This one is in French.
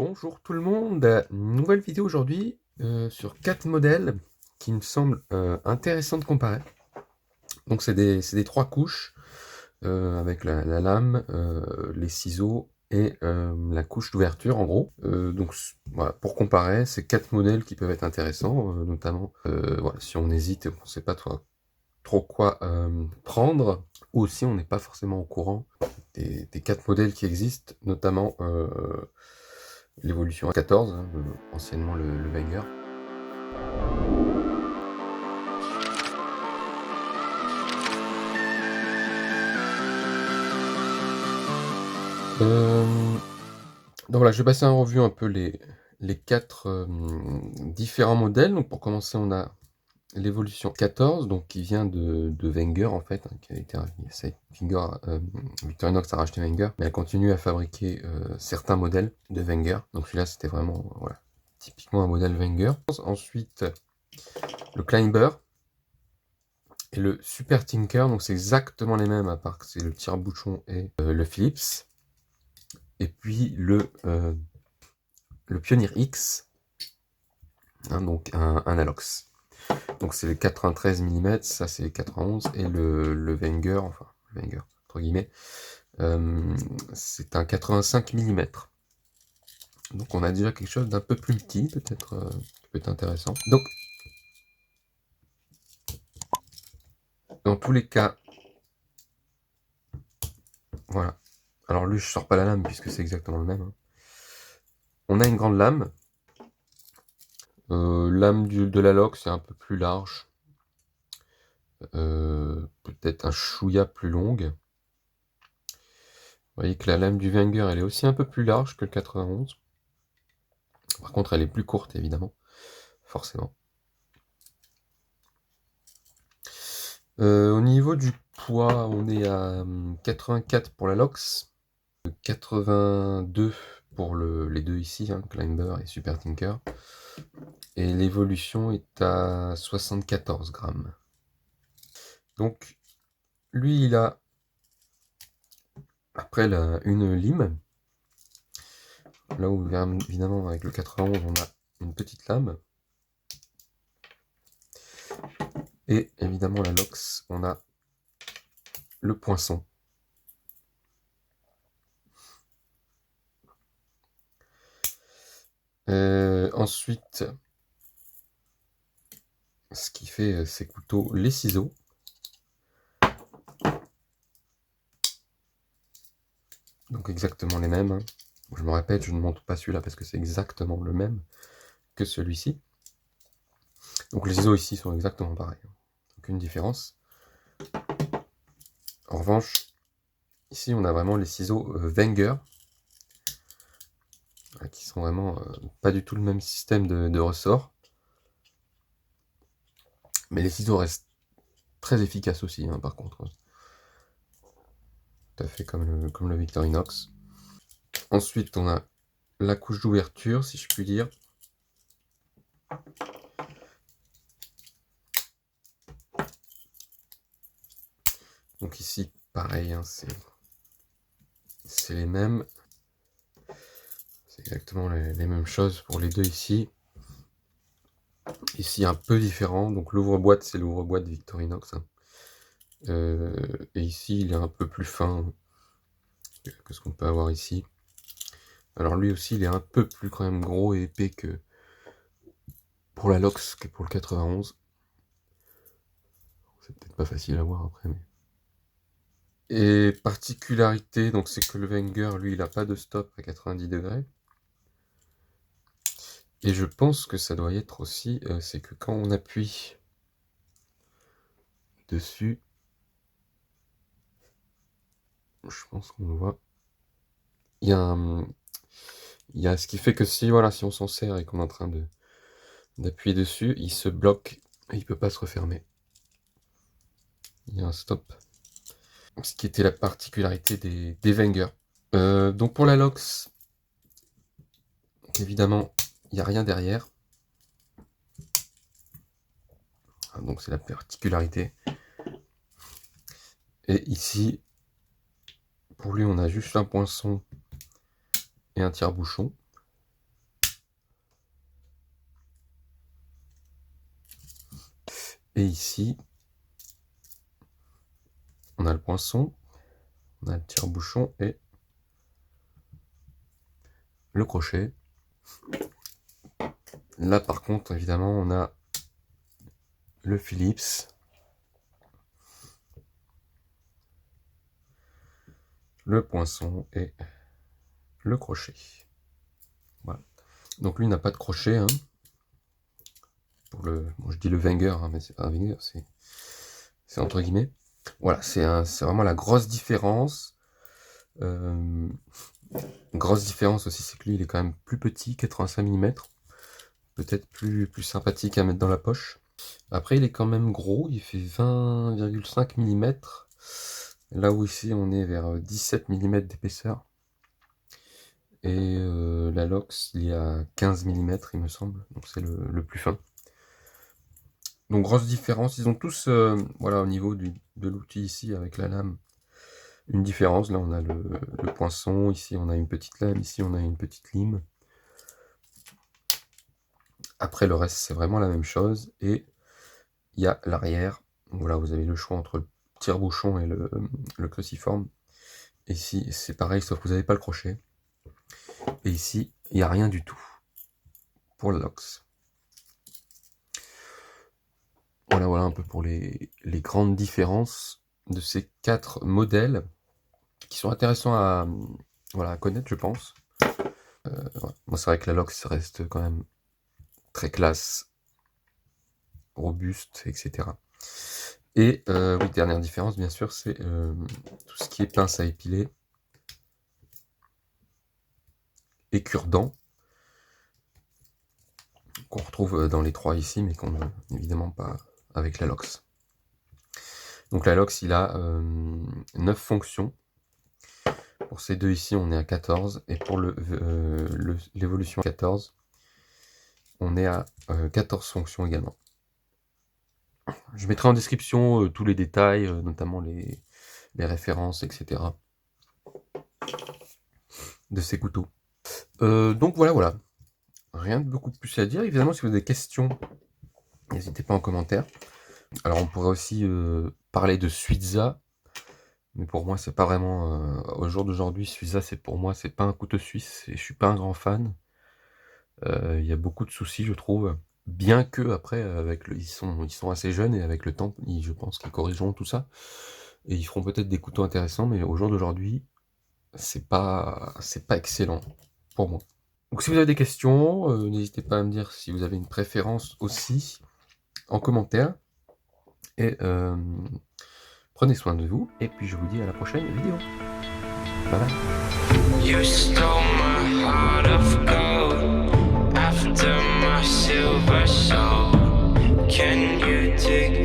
Bonjour tout le monde, nouvelle vidéo aujourd'hui sur 4 modèles qui me semblent intéressants de comparer. Donc c'est des 3 couches avec la lame, les ciseaux et la couche d'ouverture en gros. Voilà, pour comparer, c'est 4 modèles qui peuvent être intéressants, notamment voilà, si on hésite et qu'on ne sait pas trop quoi prendre, ou si on n'est pas forcément au courant des 4 modèles qui existent, notamment l'évolution 14, hein, anciennement le Wenger. Donc voilà, je vais passer en revue un peu les 4 différents modèles. Donc pour commencer, on a l'évolution 14, donc qui vient de Wenger en fait, hein, qui a été Victorinox a racheté Wenger, mais elle continue à fabriquer certains modèles de Wenger. Donc celui-là, c'était vraiment voilà, typiquement un modèle Wenger. Ensuite, le Climber et le Super Tinker, donc c'est exactement les mêmes, à part que c'est le tire-bouchon et le Philips. Et puis le Pioneer X, hein, donc un Alox. Donc c'est le 93 mm, ça c'est le 91, et le Wenger, enfin le Wenger entre guillemets, c'est un 85 mm. Donc on a déjà quelque chose d'un peu plus petit, peut-être qui peut être intéressant. Donc dans tous les cas, voilà. Alors lui je sors pas la lame puisque c'est exactement le même, hein. On a une grande lame. Lame de l'Alox est un peu plus large. Peut-être un chouïa plus longue. Vous voyez que la lame du Wenger, elle est aussi un peu plus large que le 91. Par contre, elle est plus courte, évidemment. Forcément. Au niveau du poids, on est à 84 pour la Lox, 82 pour les deux ici, hein, Climber et Super Tinker. Et l'évolution est à 74 grammes. Donc, lui, il a, après une lime. Là où, évidemment, avec le 91, on a une petite lame. Et évidemment, la Lox, on a le poinçon. Ensuite, ce qui fait ces couteaux, les ciseaux. Donc exactement les mêmes, hein. Je me répète, je ne montre pas celui-là parce que c'est exactement le même que celui-ci. Donc les ciseaux ici sont exactement pareils, aucune différence. En revanche, ici on a vraiment les ciseaux Wenger, qui sont vraiment pas du tout le même système de ressort. Mais les ciseaux restent très efficaces aussi, hein, par contre. Tout à fait comme le Victorinox. Ensuite, on a la couche d'ouverture, si je puis dire. Donc ici, pareil, hein, c'est les mêmes. C'est exactement les mêmes choses pour les deux ici. Ici, un peu différent. Donc l'ouvre-boîte, c'est l'ouvre-boîte Victorinox, hein. Et ici, il est un peu plus fin que ce qu'on peut avoir ici. Alors lui aussi, il est un peu plus quand même gros et épais que pour la Lox que pour le 91. C'est peut-être pas facile à voir après, mais... Et particularité, donc c'est que le Wenger, lui, il n'a pas de stop à 90 degrés. Et je pense que ça doit être aussi, c'est que quand on appuie dessus, je pense qu'on le voit, il y a ce qui fait que si, voilà, si on s'en sert et qu'on est en train d'appuyer dessus, il se bloque et il peut pas se refermer. Il y a un stop. Ce qui était la particularité des Wenger. Donc pour la Lox, évidemment, il n'y a rien derrière. Donc c'est la particularité. Et ici, pour lui, on a juste un poinçon et un tire-bouchon. Et ici, on a le poinçon, on a le tire-bouchon et le crochet. Là, par contre, évidemment, on a le Phillips, le poinçon et le crochet. Voilà. Donc lui n'a pas de crochet. Hein. Pour le, bon, je dis le Wenger, hein, mais c'est pas un Wenger, c'est entre guillemets. Voilà, c'est vraiment la grosse différence. Grosse différence aussi, c'est que lui, il est quand même plus petit, 85 mm. Peut-être plus sympathique à mettre dans la poche. Après, il est quand même gros, il fait 20,5 mm. Là où ici, on est vers 17 mm d'épaisseur. Et la Lox, il y a 15 mm, il me semble. Donc c'est le plus fin. Donc grosse différence. Ils ont tous, voilà, au niveau de l'outil ici, avec la lame, une différence. Là, on a le poinçon. Ici, on a une petite lame. Ici, on a une petite lime. Après, le reste, c'est vraiment la même chose. Et il y a l'arrière. Voilà, vous avez le choix entre le tire-bouchon et le cruciforme. Et ici, c'est pareil, sauf que vous n'avez pas le crochet. Et ici, il n'y a rien du tout pour le Lox. Voilà, voilà un peu pour les grandes différences de ces 4 modèles qui sont intéressants à, voilà, à connaître, je pense. Ouais. Moi, c'est vrai que la Lox reste quand même très classe, robuste, etc. Et oui, dernière différence, bien sûr, c'est tout ce qui est pince à épiler et cure-dent, qu'on retrouve dans les 3 ici, mais qu'on n'a évidemment pas avec la Lox. Donc la Lox, il a 9 fonctions. Pour ces deux ici, on est à 14. Et pour l'évolution 14, on est à 14 fonctions également. Je mettrai en description tous les détails, notamment les références, etc. de ces couteaux. Donc voilà, voilà. Rien de beaucoup plus à dire. Évidemment, si vous avez des questions, n'hésitez pas en commentaire. Alors on pourrait aussi parler de Suiza, mais pour moi c'est pas vraiment, au jour d'aujourd'hui, Suiza c'est pour moi c'est pas un couteau suisse, et je suis pas un grand fan. Il y a beaucoup de soucis je trouve, bien que après avec ils sont assez jeunes et avec le temps, je pense qu'ils corrigeront tout ça, et ils feront peut-être des couteaux intéressants, mais au jour d'aujourd'hui, c'est pas excellent pour moi. Donc si vous avez des questions, n'hésitez pas à me dire si vous avez une préférence aussi en commentaire. Et prenez soin de vous, et puis je vous dis à la prochaine vidéo. Bye bye. You stole my heart of gold after my silver soul. Can you dig